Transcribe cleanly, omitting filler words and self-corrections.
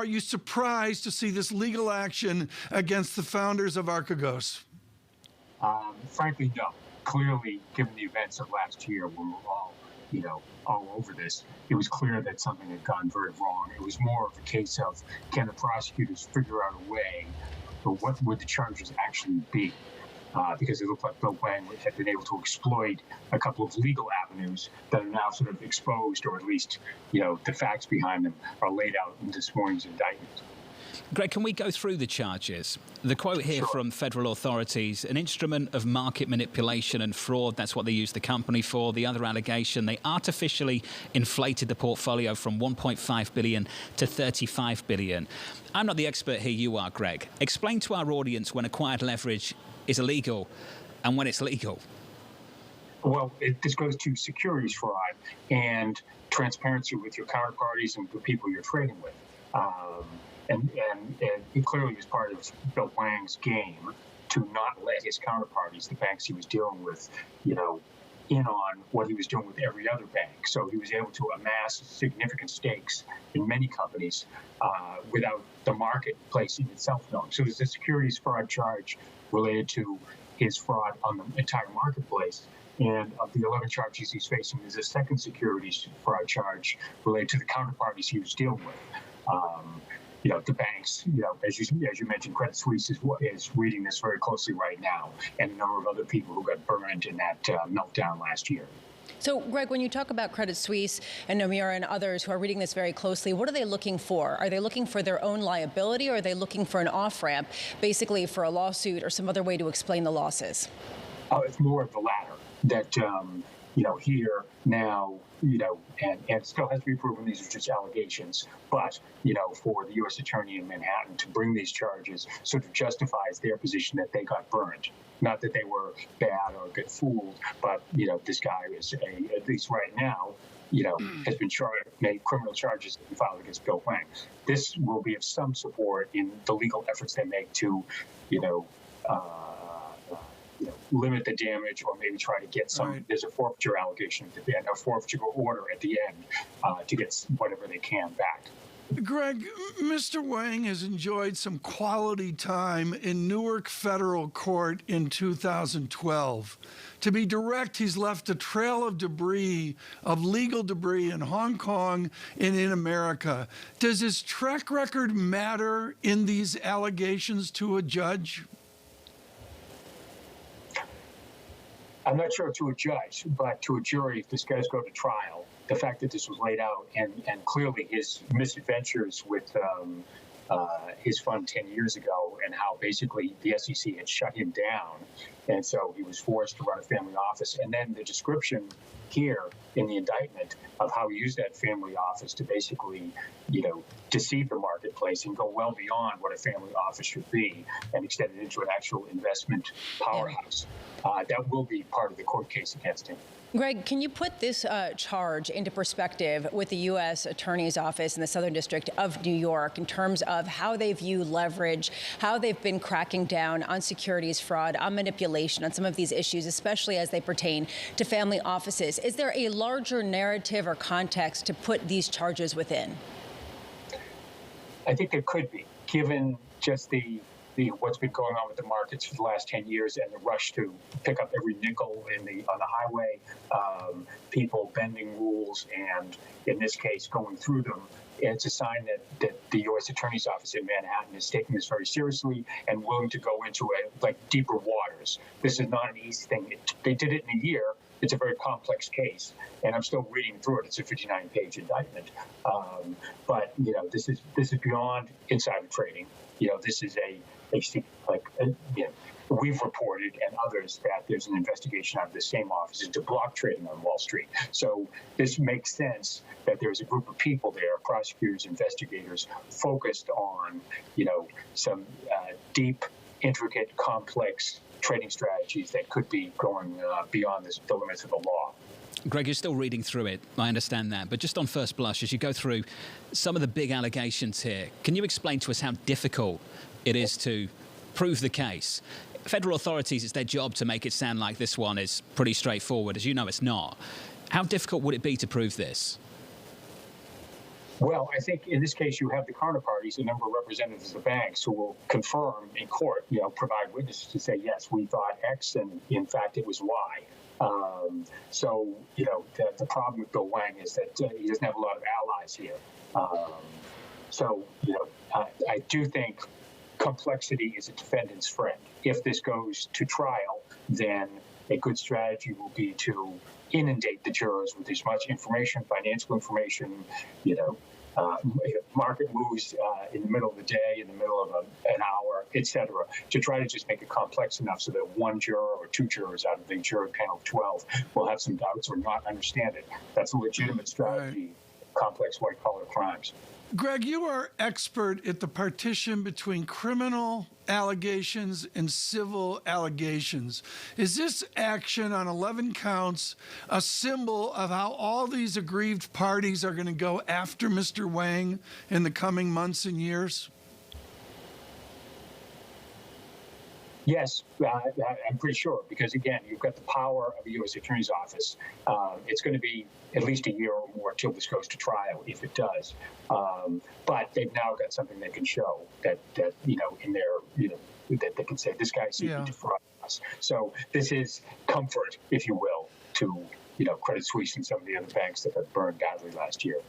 Are you surprised to see this legal action against the founders of Archegos? Frankly, no. Clearly, given the events of last year, when we were all over this, it was clear that something had gone very wrong. It was more of a case of, can the prosecutors figure out a way, or what would the charges actually be? Because it looked like Bill Hwang had been able to exploit a couple of legal avenues that are now sort of exposed, or at least, the facts behind them are laid out in this morning's indictment. Greg, can we go through the charges? The quote here from federal authorities: an instrument of market manipulation and fraud. That's what they used the company for. The other allegation, they artificially inflated the portfolio from 1.5 billion to 35 billion. I'm not the expert here, you are, Greg. Explain to our audience when acquired leverage is illegal and when it's legal. Well, this goes to securities fraud and transparency with your counterparties and the people you're trading with. And it clearly was part of Bill Hwang's game to not let his counterparties, the banks he was dealing with, in on what he was doing with every other bank. So he was able to amass significant stakes in many companies without the marketplace in itself knowing. So there's a securities fraud charge related to his fraud on the entire marketplace. And of the 11 charges he's facing, there's a second securities fraud charge related to the counterparties he was dealing with. The banks, as you mentioned, Credit Suisse is reading this very closely right now, and a number of other people who got burned in that meltdown last year. So, Greg, when you talk about Credit Suisse and Nomura and others who are reading this very closely, what are they looking for? Are they looking for their own liability, or are they looking for an off-ramp, basically for a lawsuit or some other way to explain the losses? It's more of the latter, that, here now, and it still has to be proven these are just allegations, but, for the U.S. Attorney in Manhattan to bring these charges sort of justifies their position that they got burned. Not that they were bad or get fooled, but, this guy is, at least right now, has been made criminal charges that he filed against Bill Hwang. This will be of some support in the legal efforts they make to, limit the damage, or maybe try to get some. Right. There's a forfeiture allegation at the end, a forfeiture order at the end, to get whatever they can back. Greg, Mr. Hwang has enjoyed some quality time in Newark Federal Court in 2012. To be direct, he's left a trail of debris, of legal debris in Hong Kong and in America. Does his track record matter in these allegations to a judge? I'm not sure to a judge, but to a jury, if this guy's go to trial, the fact that this was laid out and clearly his misadventures with his fund 10 years ago, and how basically the SEC had shut him down, and so he was forced to run a family office. And then the description here in the indictment of how he used that family office to basically, deceive the marketplace and go well beyond what a family office should be, and extend it into an actual investment powerhouse. That will be part of the court case against him. Greg, can you put this charge into perspective with the U.S. Attorney's Office in the Southern District of New York in terms of how they view leverage, how they've been cracking down on securities fraud, on manipulation, on some of these issues, especially as they pertain to family offices? Is there a larger narrative or context to put these charges within? I think there could be, given just the what's been going on with the markets for the last 10 years and the rush to pick up every nickel on the highway, people bending rules, and in this case going through them. It's a sign that the U.S. Attorney's Office in Manhattan is taking this very seriously and willing to go into deeper waters. This is not an easy thing. They did it in a year. It's a very complex case, and I'm still reading through it. It's a 59-page indictment. But this is beyond insider trading. This is we've reported, and others, that there's an investigation out of the same office into block trading on Wall Street. So this makes sense that there's a group of people there, prosecutors, investigators, focused on, some deep, intricate, complex trading strategies that could be going beyond the limits of the law. Greg, you're still reading through it. I understand that. But just on first blush, as you go through some of the big allegations here, can you explain to us how difficult it is to prove the case? Federal authorities, it's their job to make it sound like this one is pretty straightforward. As you know, it's not. How difficult would it be to prove this? Well, I think in this case, you have the counterparties, a number of representatives of the banks who will confirm in court, provide witnesses to say, yes, we thought X, and in fact, it was Y. The problem with Bill Hwang is that he doesn't have a lot of allies here. I do think complexity is a defendant's friend. If this goes to trial, then a good strategy will be to inundate the jurors with as much information, financial information, market moves in the middle of the day, in the middle of an hour, et cetera, to try to just make it complex enough so that one juror or two jurors out of the jury panel of 12 will have some doubts or not understand it. That's a legitimate strategy, right. Complex white-collar crimes. Greg, you are expert at the partition between criminal allegations and civil allegations. Is this action on 11 counts a symbol of how all these aggrieved parties are going to go after Mr. Hwang in the coming months and years? Yes, I'm pretty sure, because, again, you've got the power of the U.S. Attorney's Office. It's going to be at least a year or more till this goes to trial, if it does. But they've now got something they can show that in their, that they can say, this guy's seeking to fraud us. So this is comfort, if you will, to, Credit Suisse and some of the other banks that got burned badly last year.